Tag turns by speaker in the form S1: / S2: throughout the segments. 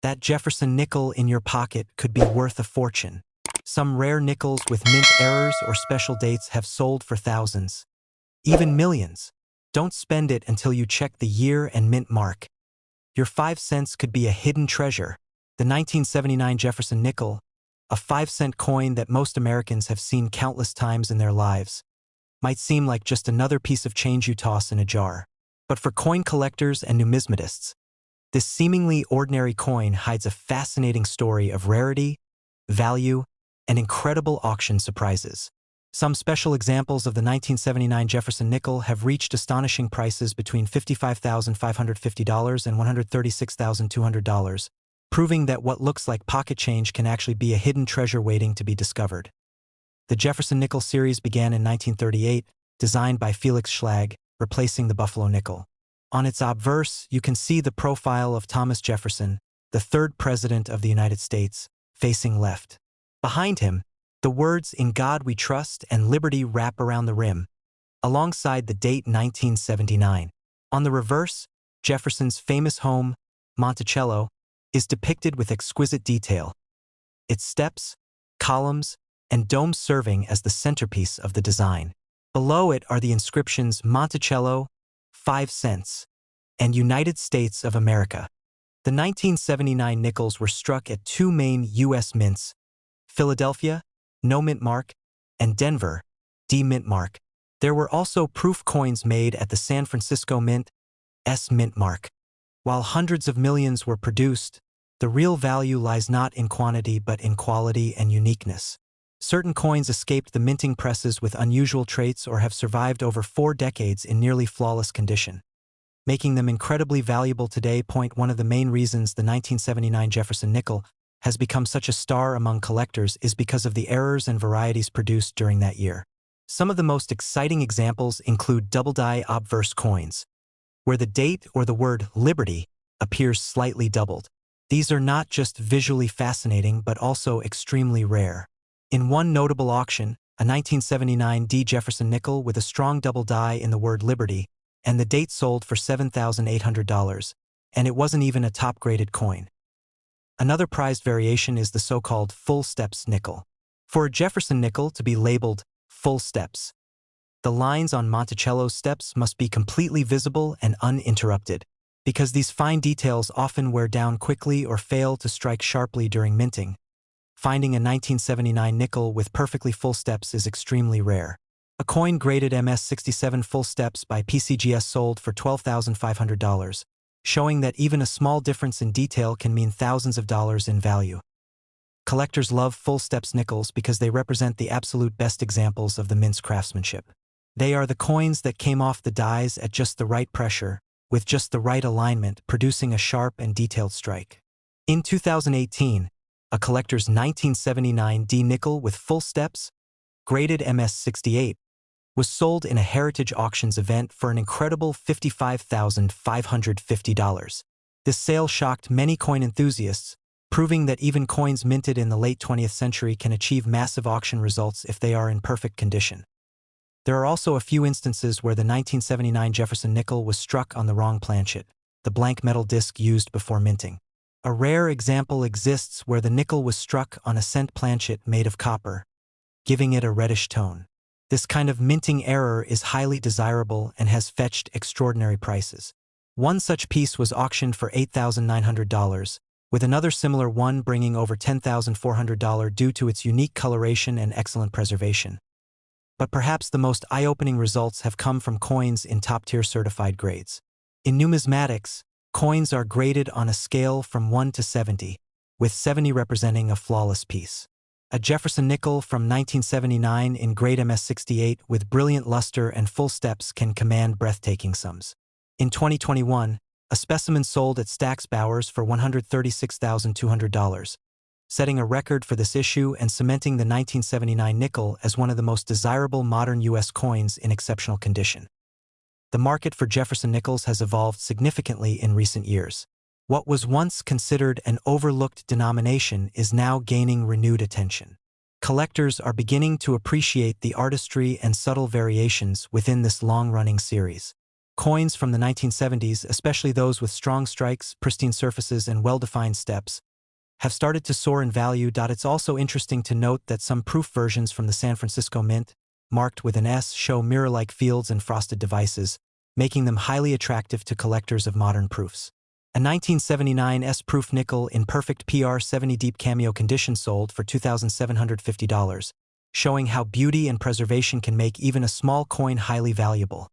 S1: That Jefferson nickel in your pocket could be worth a fortune. Some rare nickels with mint errors or special dates have sold for thousands, even millions. Don't spend it until you check the year and mint mark. Your 5 cents could be a hidden treasure. The 1979 Jefferson nickel, a 5-cent coin that most Americans have seen countless times in their lives, might seem like just another piece of change you toss in a jar. But for coin collectors and numismatists, this seemingly ordinary coin hides a fascinating story of rarity, value, and incredible auction surprises. Some special examples of the 1979 Jefferson nickel have reached astonishing prices between $55,550 and $136,200, proving that what looks like pocket change can actually be a hidden treasure waiting to be discovered. The Jefferson nickel series began in 1938, designed by Felix Schlag, replacing the Buffalo nickel. On its obverse, you can see the profile of Thomas Jefferson, the third president of the United States, facing left. Behind him, the words "In God We Trust" and "Liberty" wrap around the rim, alongside the date 1979. On the reverse, Jefferson's famous home, Monticello, is depicted with exquisite detail, its steps, columns, and domes serving as the centerpiece of the design. Below it are the inscriptions Monticello, 5 cents, and United States of America. The 1979 nickels were struck at two main U.S. mints, Philadelphia, no mint mark, and Denver, D mint mark. There were also proof coins made at the San Francisco Mint, S mint mark. While hundreds of millions were produced, the real value lies not in quantity but in quality and uniqueness. Certain coins escaped the minting presses with unusual traits or have survived over 4 decades in nearly flawless condition, making them incredibly valuable today. One of the main reasons the 1979 Jefferson nickel has become such a star among collectors is because of the errors and varieties produced during that year. Some of the most exciting examples include double-die obverse coins, where the date or the word "Liberty" appears slightly doubled. These are not just visually fascinating but also extremely rare. In one notable auction, a 1979 D. Jefferson nickel with a strong double die in the word "Liberty" and the date sold for $7,800, and it wasn't even a top-graded coin. Another prized variation is the so-called full steps nickel. For a Jefferson nickel to be labeled full steps, the lines on Monticello's steps must be completely visible and uninterrupted, because these fine details often wear down quickly or fail to strike sharply during minting. Finding a 1979 nickel with perfectly full steps is extremely rare. A coin graded MS-67 full steps by PCGS sold for $12,500, showing that even a small difference in detail can mean thousands of dollars in value. Collectors love full steps nickels because they represent the absolute best examples of the mint's craftsmanship. They are the coins that came off the dies at just the right pressure, with just the right alignment, producing a sharp and detailed strike. In 2018, a collector's 1979 D nickel with full steps, graded MS-68, was sold in a Heritage Auctions event for an incredible $55,550. This sale shocked many coin enthusiasts, proving that even coins minted in the late 20th century can achieve massive auction results if they are in perfect condition. There are also a few instances where the 1979 Jefferson nickel was struck on the wrong planchet, the blank metal disc used before minting. A rare example exists where the nickel was struck on a cent planchet made of copper, giving it a reddish tone. This kind of minting error is highly desirable and has fetched extraordinary prices. One such piece was auctioned for $8,900, with another similar one bringing over $10,400 due to its unique coloration and excellent preservation. But perhaps the most eye-opening results have come from coins in top-tier certified grades. In numismatics, coins are graded on a scale from 1 to 70, with 70 representing a flawless piece. A Jefferson nickel from 1979 in grade MS-68 with brilliant luster and full steps can command breathtaking sums. In 2021, a specimen sold at Stack's Bowers for $136,200, setting a record for this issue and cementing the 1979 nickel as one of the most desirable modern U.S. coins in exceptional condition. The market for Jefferson nickels has evolved significantly in recent years. What was once considered an overlooked denomination is now gaining renewed attention. Collectors are beginning to appreciate the artistry and subtle variations within this long-running series. Coins from the 1970s, especially those with strong strikes, pristine surfaces, and well-defined steps, have started to soar in value. It's also interesting to note that some proof versions from the San Francisco Mint, marked with an S, show mirror-like fields and frosted devices, making them highly attractive to collectors of modern proofs. A 1979 S-proof nickel in perfect PR70 deep cameo condition sold for $2,750, showing how beauty and preservation can make even a small coin highly valuable.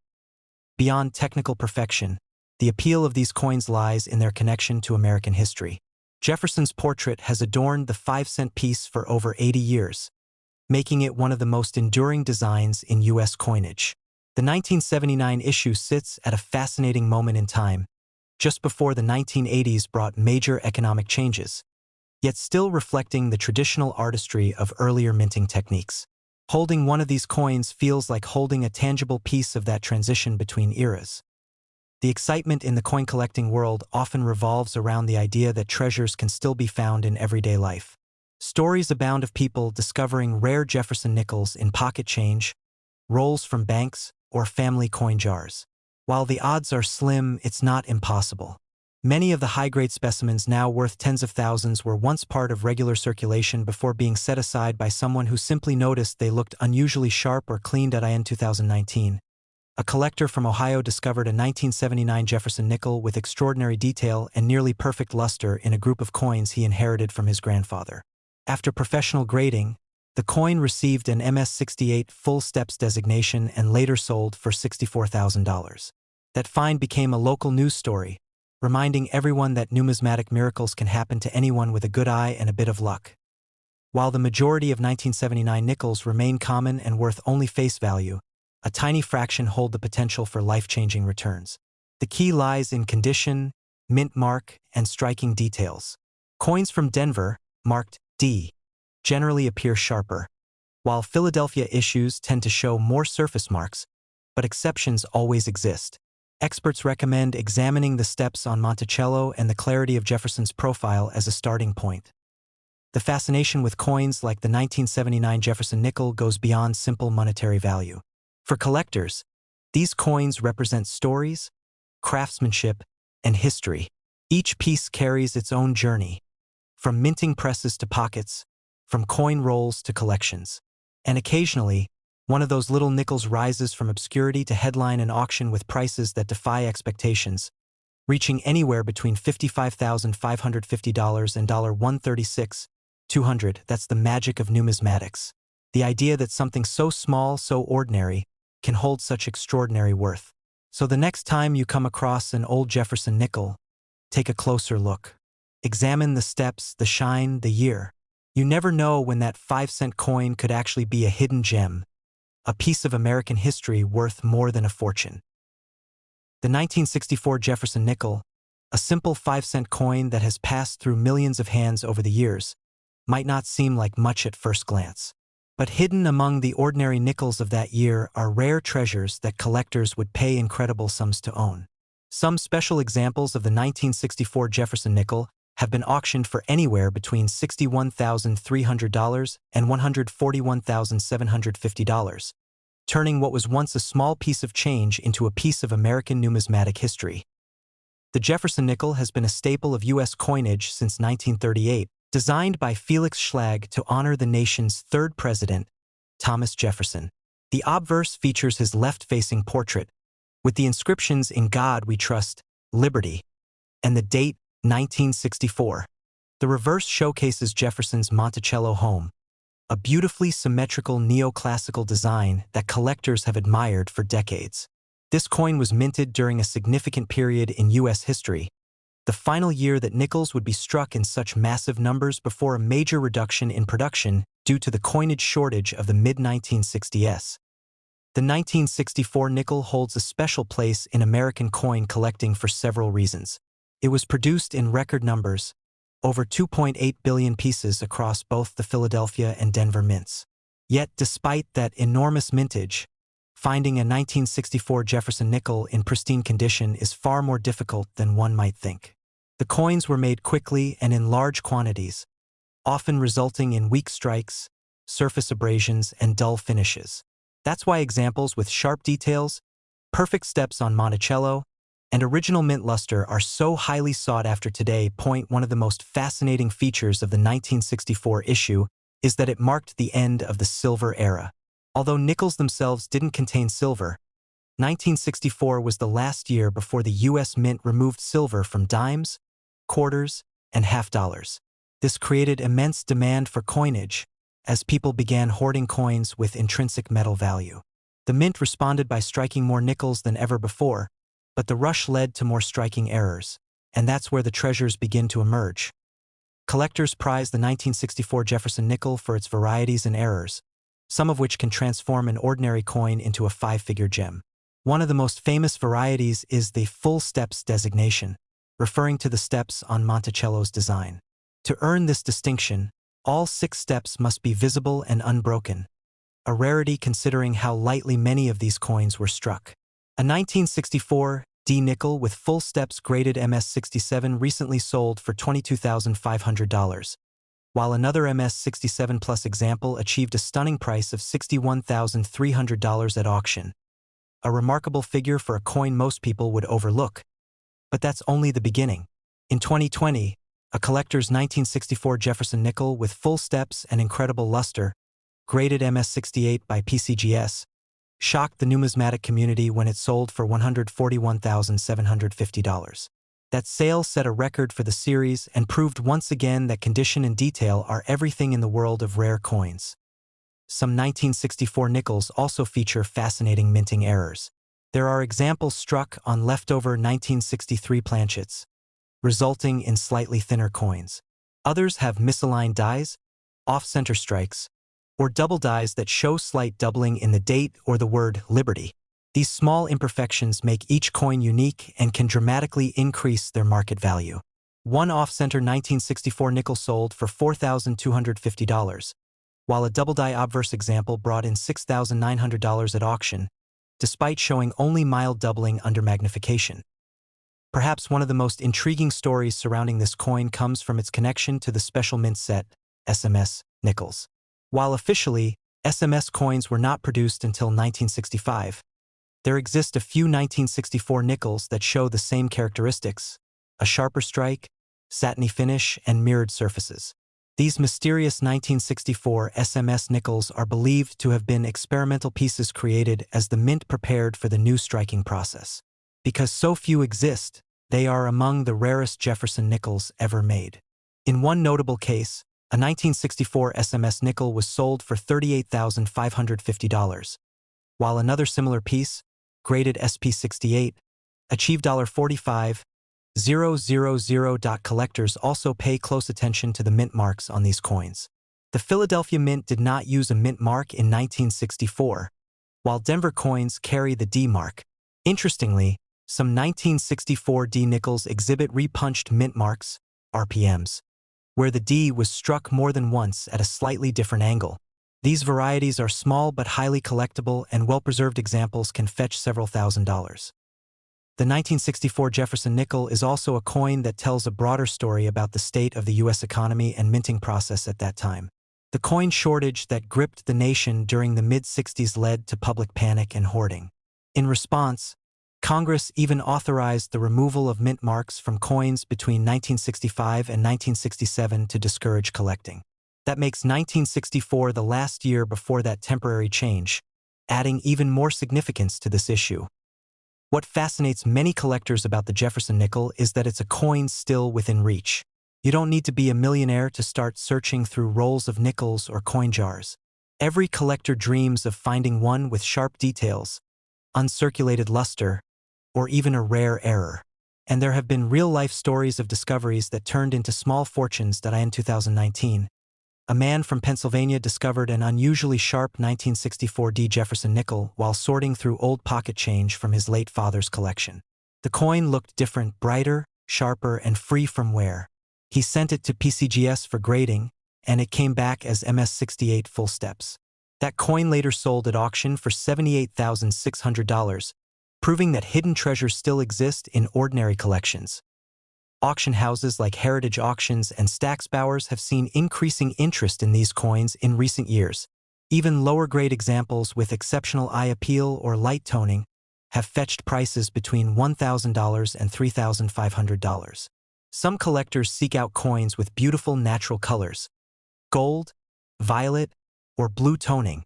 S1: Beyond technical perfection, the appeal of these coins lies in their connection to American history. Jefferson's portrait has adorned the 5-cent piece for over 80 years, making it one of the most enduring designs in U.S. coinage. The 1979 issue sits at a fascinating moment in time, just before the 1980s brought major economic changes, yet still reflecting the traditional artistry of earlier minting techniques. Holding one of these coins feels like holding a tangible piece of that transition between eras. The excitement in the coin collecting world often revolves around the idea that treasures can still be found in everyday life. Stories abound of people discovering rare Jefferson nickels in pocket change, rolls from banks, or family coin jars. While the odds are slim, it's not impossible. Many of the high-grade specimens now worth tens of thousands were once part of regular circulation before being set aside by someone who simply noticed they looked unusually sharp or cleaned. In 2019, a collector from Ohio discovered a 1979 Jefferson nickel with extraordinary detail and nearly perfect luster in a group of coins he inherited from his grandfather. After professional grading, the coin received an MS-68 full steps designation and later sold for $64,000. That find became a local news story, reminding everyone that numismatic miracles can happen to anyone with a good eye and a bit of luck. While the majority of 1979 nickels remain common and worth only face value, a tiny fraction hold the potential for life-changing returns. The key lies in condition, mint mark, and striking details. Coins from Denver, marked D, generally appear sharper, while Philadelphia issues tend to show more surface marks, but exceptions always exist. Experts recommend examining the steps on Monticello and the clarity of Jefferson's profile as a starting point. The fascination with coins like the 1979 Jefferson nickel goes beyond simple monetary value. For collectors, these coins represent stories, craftsmanship, and history. Each piece carries its own journey, from minting presses to pockets, from coin rolls to collections. And occasionally, one of those little nickels rises from obscurity to headline an auction with prices that defy expectations, reaching anywhere between $55,550 and $136,200. That's the magic of numismatics. The idea that something so small, so ordinary, can hold such extraordinary worth. So the next time you come across an old Jefferson nickel, take a closer look. Examine the steps, the shine, the year. You never know when that 5-cent coin could actually be a hidden gem, a piece of American history worth more than a fortune. The 1964 Jefferson nickel, a simple 5-cent coin that has passed through millions of hands over the years, might not seem like much at first glance. But hidden among the ordinary nickels of that year are rare treasures that collectors would pay incredible sums to own. Some special examples of the 1964 Jefferson nickel have been auctioned for anywhere between $61,300 and $141,750, turning what was once a small piece of change into a piece of American numismatic history. The Jefferson nickel has been a staple of U.S. coinage since 1938, designed by Felix Schlag to honor the nation's third president, Thomas Jefferson. The obverse features his left-facing portrait, with the inscriptions "In God We Trust, Liberty," and the date 1964. The reverse showcases Jefferson's Monticello home, a beautifully symmetrical neoclassical design that collectors have admired for decades. This coin was minted during a significant period in U.S. history, the final year that nickels would be struck in such massive numbers before a major reduction in production due to the coinage shortage of the mid-1960s. The 1964 nickel holds a special place in American coin collecting for several reasons. It was produced in record numbers, over 2.8 billion pieces across both the Philadelphia and Denver mints. Yet, despite that enormous mintage, finding a 1964 Jefferson nickel in pristine condition is far more difficult than one might think. The coins were made quickly and in large quantities, often resulting in weak strikes, surface abrasions, and dull finishes. That's why examples with sharp details, Perfect steps on Monticello, and original mint luster are so highly sought after today. One of the most fascinating features of the 1964 issue is that it marked the end of the silver era. Although nickels themselves didn't contain silver, 1964 was the last year before the U.S. Mint removed silver from dimes, quarters, and half dollars. This created immense demand for coinage, as people began hoarding coins with intrinsic metal value. The Mint responded by striking more nickels than ever before, but the rush led to more striking errors, and that's where the treasures begin to emerge. Collectors prize the 1964 Jefferson nickel for its varieties and errors, some of which can transform an ordinary coin into a five-figure gem. One of the most famous varieties is the full steps designation, referring to the steps on Monticello's design. To earn this distinction, all 6 steps must be visible and unbroken, a rarity considering how lightly many of these coins were struck. A 1964 D nickel with full steps graded MS-67 recently sold for $22,500, while another MS-67 Plus example achieved a stunning price of $61,300 at auction. A remarkable figure for a coin most people would overlook. But that's only the beginning. In 2020, a collector's 1964 Jefferson nickel with full steps and incredible luster, graded MS-68 by PCGS, shocked the numismatic community when it sold for $141,750. That sale set a record for the series and proved once again that condition and detail are everything in the world of rare coins. Some 1964 nickels also feature fascinating minting errors. There are examples struck on leftover 1963 planchets, resulting in slightly thinner coins. Others have misaligned dies, off-center strikes, or double dies that show slight doubling in the date or the word Liberty. These small imperfections make each coin unique and can dramatically increase their market value. One off-center 1964 nickel sold for $4,250, while a double-die obverse example brought in $6,900 at auction, despite showing only mild doubling under magnification. Perhaps one of the most intriguing stories surrounding this coin comes from its connection to the special mint set, SMS nickels. While officially, SMS coins were not produced until 1965, there exist a few 1964 nickels that show the same characteristics: a sharper strike, satiny finish, and mirrored surfaces. These mysterious 1964 SMS nickels are believed to have been experimental pieces created as the mint prepared for the new striking process. Because so few exist, they are among the rarest Jefferson nickels ever made. In one notable case, a 1964 SMS nickel was sold for $38,550, while another similar piece, graded SP68, achieved $45,000. Collectors also pay close attention to the mint marks on these coins. The Philadelphia Mint did not use a mint mark in 1964, while Denver coins carry the D mark. Interestingly, some 1964 D nickels exhibit repunched mint marks, RPMs, where the D was struck more than once at a slightly different angle. These varieties are small but highly collectible, and well-preserved examples can fetch several $1,000s. The 1964 Jefferson nickel is also a coin that tells a broader story about the state of the U.S. economy and minting process at that time. The coin shortage that gripped the nation during the mid-60s led to public panic and hoarding. In response, Congress even authorized the removal of mint marks from coins between 1965 and 1967 to discourage collecting. That makes 1964 the last year before that temporary change, adding even more significance to this issue. What fascinates many collectors about the Jefferson nickel is that it's a coin still within reach. You don't need to be a millionaire to start searching through rolls of nickels or coin jars. Every collector dreams of finding one with sharp details, uncirculated luster, or even a rare error. And there have been real-life stories of discoveries that turned into small fortunes. In 2019, a man from Pennsylvania discovered an unusually sharp 1964 D Jefferson nickel while sorting through old pocket change from his late father's collection. The coin looked different, brighter, sharper, and free from wear. He sent it to PCGS for grading, and it came back as MS-68 full steps. That coin later sold at auction for $78,600, proving that hidden treasures still exist in ordinary collections. Auction houses like Heritage Auctions and Stack's Bowers have seen increasing interest in these coins in recent years. Even lower-grade examples with exceptional eye appeal or light toning have fetched prices between $1,000 and $3,500. Some collectors seek out coins with beautiful natural colors, gold, violet, or blue toning,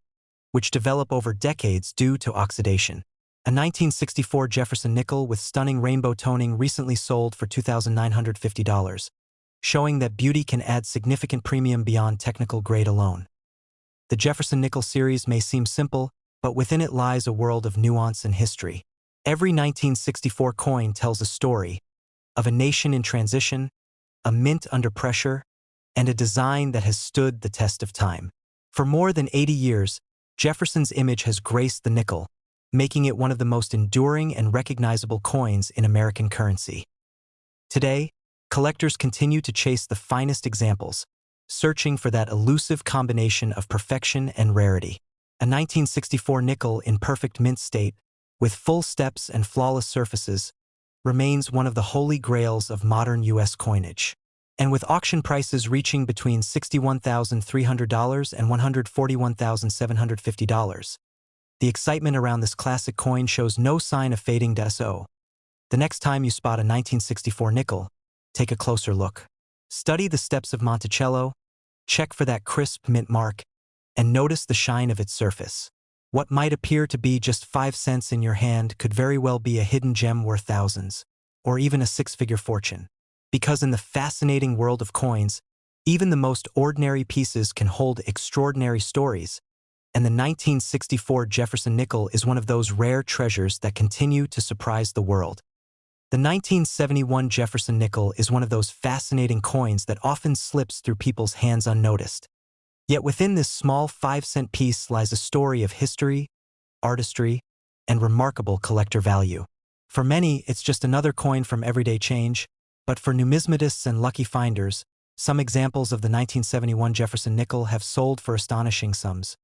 S1: which develop over decades due to oxidation. A 1964 Jefferson nickel with stunning rainbow toning recently sold for $2,950, showing that beauty can add significant premium beyond technical grade alone. The Jefferson nickel series may seem simple, but within it lies a world of nuance and history. Every 1964 coin tells a story of a nation in transition, a mint under pressure, and a design that has stood the test of time. For more than 80 years, Jefferson's image has graced the nickel, making it one of the most enduring and recognizable coins in American currency. Today, collectors continue to chase the finest examples, searching for that elusive combination of perfection and rarity. A 1964 nickel in perfect mint state, with full steps and flawless surfaces, remains one of the holy grails of modern U.S. coinage. And with auction prices reaching between $61,300 and $141,750, the excitement around this classic coin shows no sign of fading. So, the next time you spot a 1964 nickel, take a closer look. Study the steps of Monticello, check for that crisp mint mark, and notice the shine of its surface. What might appear to be just 5 cents in your hand could very well be a hidden gem worth thousands, or even a six-figure fortune. Because in the fascinating world of coins, even the most ordinary pieces can hold extraordinary stories, and the 1964 Jefferson nickel is one of those rare treasures that continue to surprise the world. The 1971 Jefferson nickel is one of those fascinating coins that often slips through people's hands unnoticed. Yet within this small 5-cent piece lies a story of history, artistry, and remarkable collector value. For many, it's just another coin from everyday change, but for numismatists and lucky finders, some examples of the 1971 Jefferson nickel have sold for astonishing sums,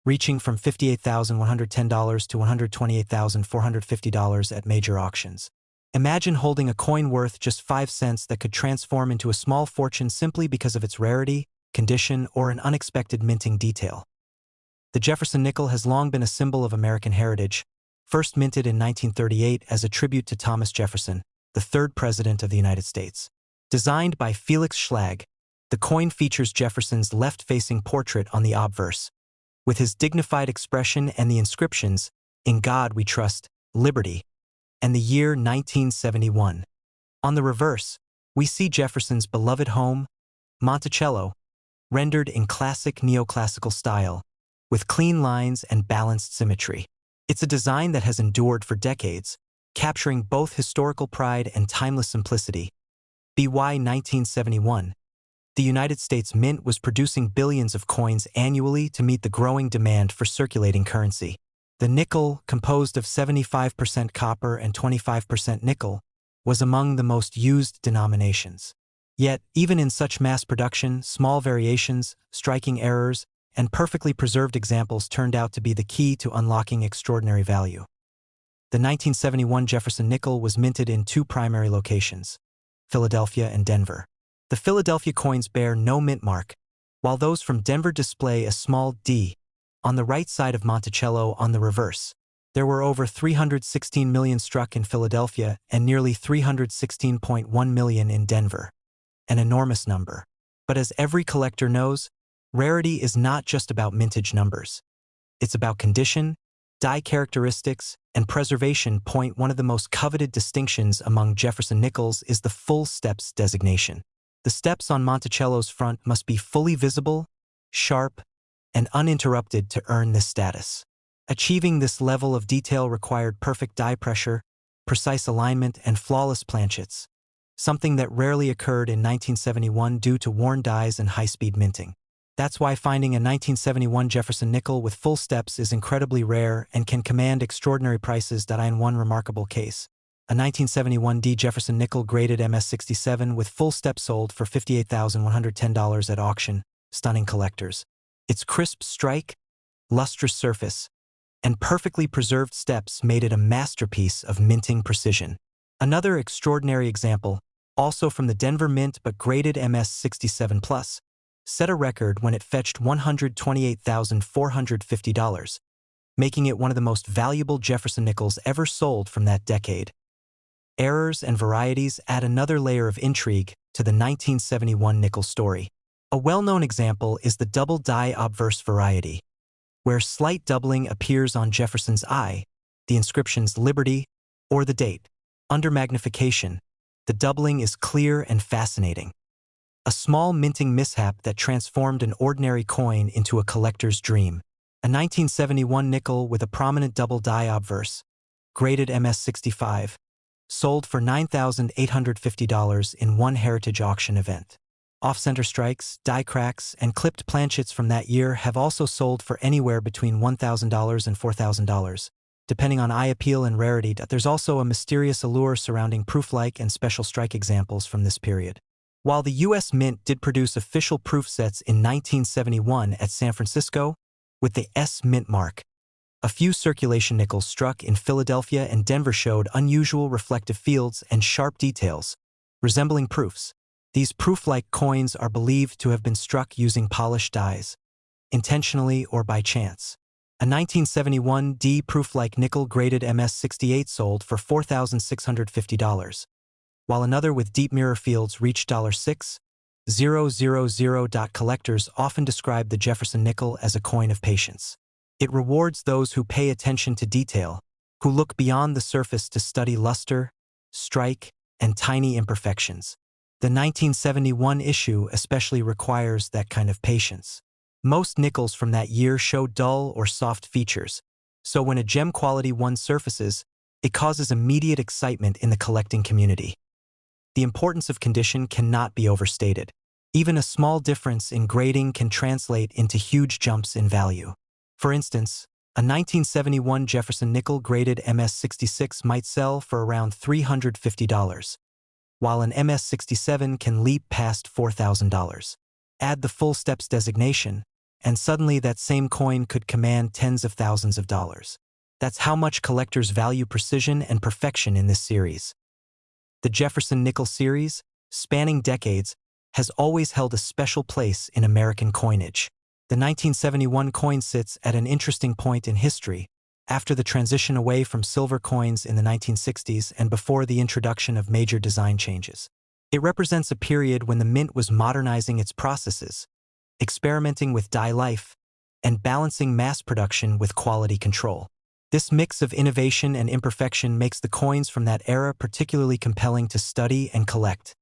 S1: reaching from $58,110 to $128,450 at major auctions. Imagine holding a coin worth just 5 cents that could transform into a small fortune simply because of its rarity, condition, or an unexpected minting detail. The Jefferson nickel has long been a symbol of American heritage, first minted in 1938 as a tribute to Thomas Jefferson, the third president of the United States. Designed by Felix Schlag, the coin features Jefferson's left-facing portrait on the obverse, with his dignified expression and the inscriptions, "In God We Trust, Liberty," and the year 1971. On the reverse, we see Jefferson's beloved home, Monticello, rendered in classic neoclassical style, with clean lines and balanced symmetry. It's a design that has endured for decades, capturing both historical pride and timeless simplicity. BY 1971, the United States Mint was producing billions of coins annually to meet the growing demand for circulating currency. The nickel, composed of 75% copper and 25% nickel, was among the most used denominations. Yet, even in such mass production, small variations, striking errors, and perfectly preserved examples turned out to be the key to unlocking extraordinary value. The 1971 Jefferson nickel was minted in 2 primary locations, Philadelphia and Denver. The Philadelphia coins bear no mint mark, while those from Denver display a small D on the right side of Monticello on the reverse. There were over 316 million struck in Philadelphia and nearly 316.1 million in Denver. An enormous number. But as every collector knows, rarity is not just about mintage numbers. It's about condition, die characteristics, and preservation. One of the most coveted distinctions among Jefferson nickels is the full steps designation. The steps on Monticello's front must be fully visible, sharp, and uninterrupted to earn this status. Achieving this level of detail required perfect die pressure, precise alignment, and flawless planchets, something that rarely occurred in 1971 due to worn dies and high-speed minting. That's why finding a 1971 Jefferson nickel with full steps is incredibly rare and can command extraordinary prices. In one remarkable case, a 1971 D Jefferson nickel graded MS67 with full steps sold for $58,110 at auction, stunning collectors. Its crisp strike, lustrous surface, and perfectly preserved steps made it a masterpiece of minting precision. Another extraordinary example, also from the Denver Mint but graded MS67+, set a record when it fetched $128,450, making it one of the most valuable Jefferson nickels ever sold from that decade. Errors and varieties add another layer of intrigue to the 1971 nickel story. A well-known example is the double die obverse variety, where slight doubling appears on Jefferson's eye, the inscription's Liberty, or the date. Under magnification, the doubling is clear and fascinating. A small minting mishap that transformed an ordinary coin into a collector's dream. A 1971 nickel with a prominent double die obverse, graded MS-65, sold for $9,850 in one heritage auction event. Off-center strikes, die cracks, and clipped planchets from that year have also sold for anywhere between $1,000 and $4,000, depending on eye appeal and rarity. There's also a mysterious allure surrounding proof-like and special strike examples from this period. While the U.S. Mint did produce official proof sets in 1971 at San Francisco, with the S Mint mark, a few circulation nickels struck in Philadelphia and Denver showed unusual reflective fields and sharp details, resembling proofs. These proof-like coins are believed to have been struck using polished dies, intentionally or by chance. A 1971 D proof-like nickel graded MS-68 sold for $4,650, while another with deep mirror fields reached $6,000. Collectors often describe the Jefferson nickel as a coin of patience. It rewards those who pay attention to detail, who look beyond the surface to study luster, strike, and tiny imperfections. The 1971 issue especially requires that kind of patience. Most nickels from that year show dull or soft features, so when a gem-quality one surfaces, it causes immediate excitement in the collecting community. The importance of condition cannot be overstated. Even a small difference in grading can translate into huge jumps in value. For instance, a 1971 Jefferson nickel graded MS-66 might sell for around $350, while an MS-67 can leap past $4,000. Add the full steps designation, and suddenly that same coin could command tens of thousands of dollars. That's how much collectors value precision and perfection in this series. The Jefferson nickel series, spanning decades, has always held a special place in American coinage. The 1971 coin sits at an interesting point in history, after the transition away from silver coins in the 1960s and before the introduction of major design changes. It represents a period when the mint was modernizing its processes, experimenting with die life, and balancing mass production with quality control. This mix of innovation and imperfection makes the coins from that era particularly compelling to study and collect.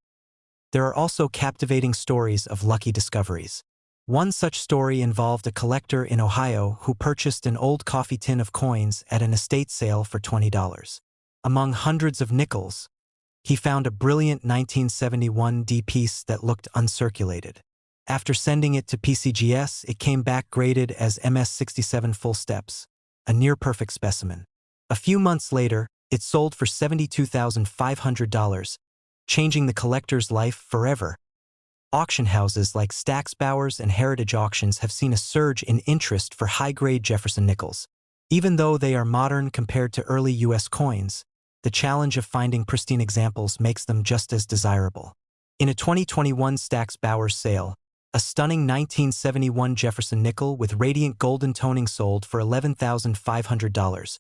S1: There are also captivating stories of lucky discoveries. One such story involved a collector in Ohio who purchased an old coffee tin of coins at an estate sale for $20. Among hundreds of nickels, he found a brilliant 1971 D piece that looked uncirculated. After sending it to PCGS, it came back graded as MS-67 full steps, a near-perfect specimen. A few months later, it sold for $72,500, changing the collector's life forever. Auction houses like Stack's Bowers and Heritage Auctions have seen a surge in interest for high-grade Jefferson nickels. Even though they are modern compared to early U.S. coins, the challenge of finding pristine examples makes them just as desirable. In a 2021 Stack's Bowers sale, a stunning 1971 Jefferson nickel with radiant golden toning sold for $11,500,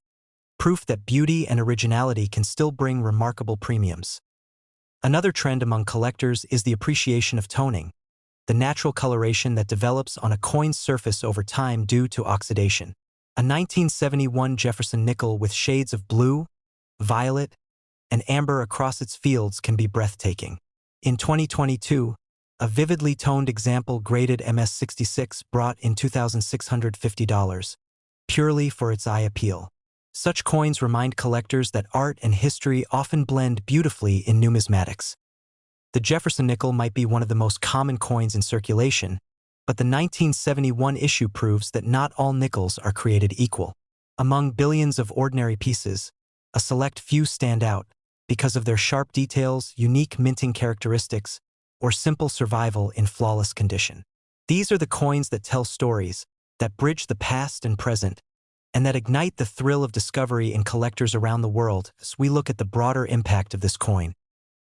S1: proof that beauty and originality can still bring remarkable premiums. Another trend among collectors is the appreciation of toning, the natural coloration that develops on a coin's surface over time due to oxidation. A 1971 Jefferson nickel with shades of blue, violet, and amber across its fields can be breathtaking. In 2022, a vividly toned example graded MS-66 brought in $2,650, purely for its eye appeal. Such coins remind collectors that art and history often blend beautifully in numismatics. The Jefferson nickel might be one of the most common coins in circulation, but the 1971 issue proves that not all nickels are created equal. Among billions of ordinary pieces, a select few stand out because of their sharp details, unique minting characteristics, or simple survival in flawless condition. These are the coins that tell stories, that bridge the past and present, and that ignite the thrill of discovery in collectors around the world. As we look at the broader impact of this coin,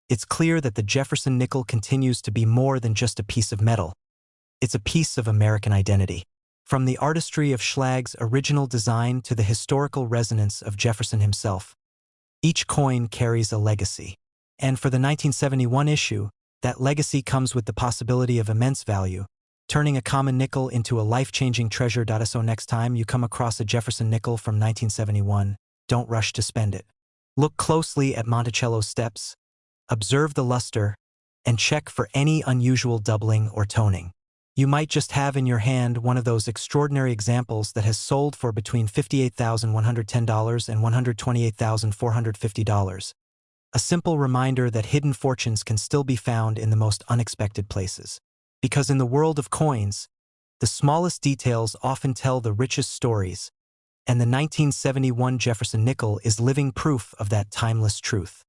S1: it's clear that the Jefferson nickel continues to be more than just a piece of metal. It's a piece of American identity. From the artistry of Schlag's original design to the historical resonance of Jefferson himself, each coin carries a legacy. And for the 1971 issue, that legacy comes with the possibility of immense value, turning a common nickel into a life-changing treasure. So next time you come across a Jefferson nickel from 1971, don't rush to spend it. Look closely at Monticello's steps, observe the luster, and check for any unusual doubling or toning. You might just have in your hand one of those extraordinary examples that has sold for between $58,110 and $128,450. A simple reminder that hidden fortunes can still be found in the most unexpected places. Because in the world of coins, the smallest details often tell the richest stories, and the 1971 Jefferson nickel is living proof of that timeless truth.